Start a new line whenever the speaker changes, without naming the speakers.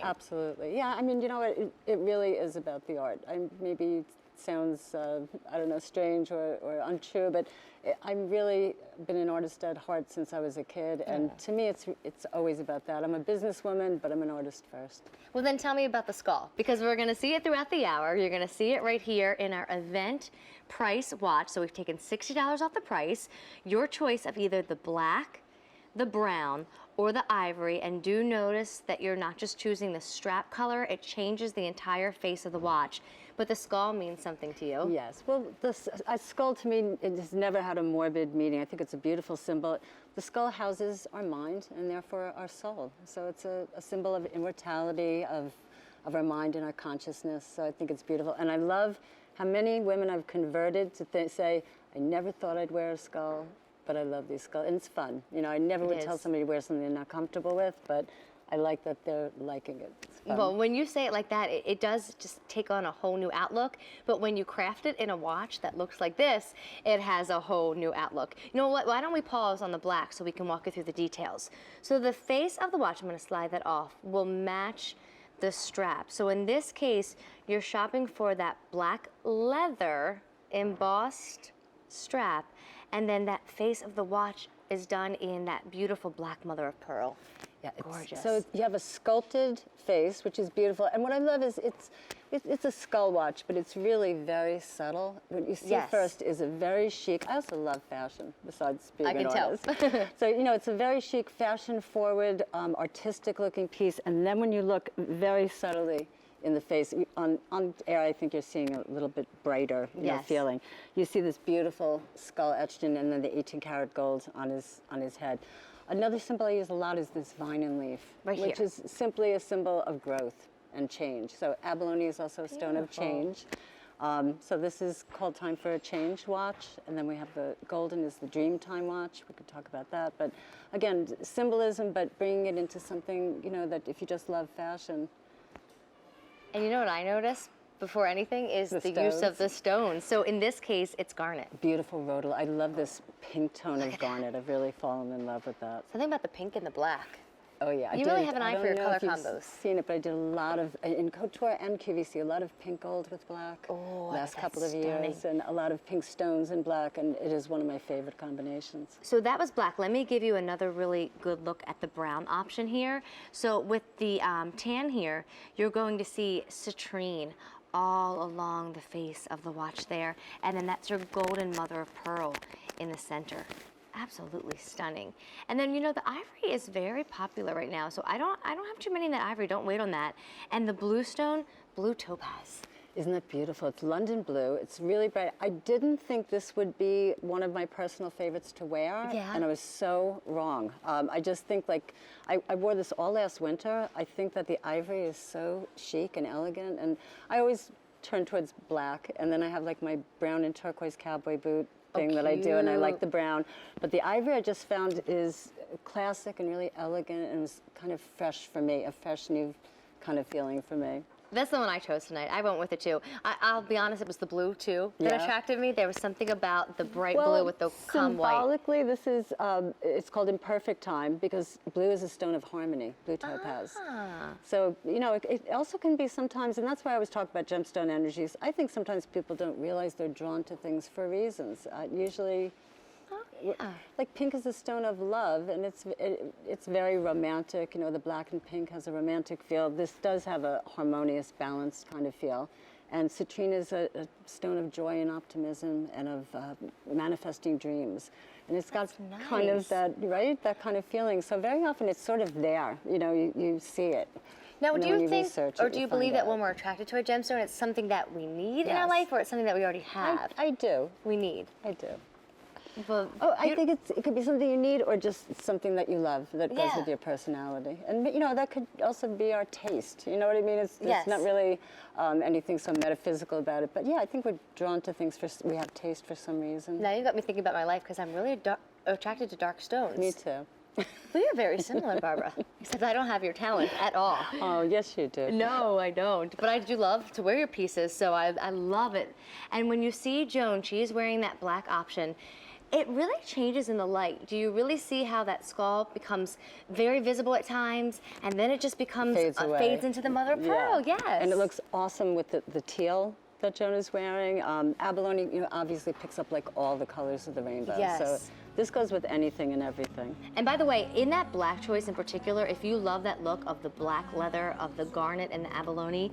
Absolutely. Yeah, I mean, you know what? It really is about the art. Maybe it sounds, I don't know, strange or untrue, but I've really been an artist at heart since I was a kid. And to me, it's always about that. I'm a businesswoman, but I'm an artist first.
Well, then tell me about the skull, because we're going to see it throughout the hour. You're going to see it right here in our event price watch. So we've taken $60 off the price. Your choice of either the black, the brown, or the ivory, and do notice that you're not just choosing the strap color, it changes the entire face of the watch. But the skull means something to you.
Yes, well, a skull to me, it has never had a morbid meaning. I think it's a beautiful symbol. The skull houses our mind and therefore our soul. So it's a symbol of immortality, of our mind and our consciousness. So I think it's beautiful. And I love how many women I've converted to say, I never thought I'd wear a skull, but I love these skulls, and it's fun. You know, I never would tell somebody to wear something they're not comfortable with, but I like that they're liking it. It's fun.
Well, when you say it like that, it does just take on a whole new outlook, but when you craft it in a watch that looks like this, it has a whole new outlook. You know what, why don't we pause on the black so we can walk you through the details. So the face of the watch, I'm gonna slide that off, will match the strap. So in this case, you're shopping for that black leather embossed strap, and then that face of the watch is done in that beautiful black mother of pearl.
Yeah,
gorgeous.
So you have a sculpted face, which is beautiful. And what I love is it's a skull watch, but it's really very subtle. What you see first is a very chic. I also love fashion, besides being an artist. So you know, it's a very chic, fashion-forward, artistic-looking piece. And then when you look very subtly in the face. On air, I think you're seeing a little bit brighter feeling. You see this beautiful skull etched in, and then the 18-karat gold on his head. Another symbol I use a lot is this vine and leaf, which is simply a symbol of growth and change. So abalone is also a stone of change. So this is called Time for a Change watch, and then we have the golden is the Dream Time watch. We could talk about that, but again, symbolism, but bringing it into something, you know, that if you just love fashion.
And you know what I noticed before anything is the use of the stones. So in this case, it's garnet.
Beautiful rhodol. I love this pink tone of garnet. I've really fallen in love with that.
Something about the pink and the black.
Oh yeah,
you really have an eye for your color combos.
I've seen it, but I did a lot of in couture and QVC, a lot of pink gold with black.
Oh,
last couple of years, and a lot of pink stones and black, and it is one of my favorite combinations.
So that was black. Let me give you another really good look at the brown option here. So with the tan here, you're going to see citrine all along the face of the watch there, and then that's your golden mother of pearl in the center. Absolutely stunning. And then, you know, the ivory is very popular right now, so I don't have too many in that ivory. Don't wait on that. And the blue stone, blue topaz.
Isn't that beautiful? It's London blue. It's really bright. I didn't think this would be one of my personal favorites to wear, and I was so wrong. I just think, like, I wore this all last winter. I think that the ivory is so chic and elegant, and I always turn towards black, and then I have, like, my brown and turquoise cowboy boot thing that I do, and I like the brown. But the ivory I just found is classic and really elegant, and was kind of fresh for me, a fresh new kind of feeling for me.
That's the one I chose tonight. I went with it too. I'll be honest, it was the blue too that attracted me. There was something about the bright blue with the calm white.
Symbolically, this is, it's called Imperfect Time because blue is a stone of harmony, blue topaz. So, you know, it also can be sometimes, and that's why I always talk about gemstone energies. I think sometimes people don't realize they're drawn to things for reasons. Usually, like pink is a stone of love, and it's very romantic. You know, the black and pink has a romantic feel. This does have a harmonious, balanced kind of feel. And citrine is a stone of joy and optimism and of manifesting dreams. And it's got kind of that, that kind of feeling. So very often it's sort of there. You know, you see it.
Now, do you think, or do you believe that when we're attracted to a gemstone, it's something that we need in our life, or it's something that we already have?
I do.
We need.
I do.
Well,
I think it could be something you need, or just something that you love that goes with your personality. And you know, that could also be our taste. You know what I mean? It's not really anything so metaphysical about it. But yeah, I think we're drawn to things we have taste for some reason.
Now you got me thinking about my life because I'm really attracted to dark stones.
Me too.
We are very similar, Barbara, except I don't have your talent at all.
Oh, yes you do.
No, I don't. But I do love to wear your pieces, so I love it. And when you see Joan, she's wearing that black option. It really changes in the light. Do you really see how that skull becomes very visible at times, and then it just becomes fades into the mother of pearl? Yes.
And it looks awesome with the teal that Joan is wearing. Abalone, obviously picks up like all the colors of the rainbow.
Yes.
So this goes with anything and everything.
And by the way, in that black choice in particular, if you love that look of the black leather, of the garnet and the abalone,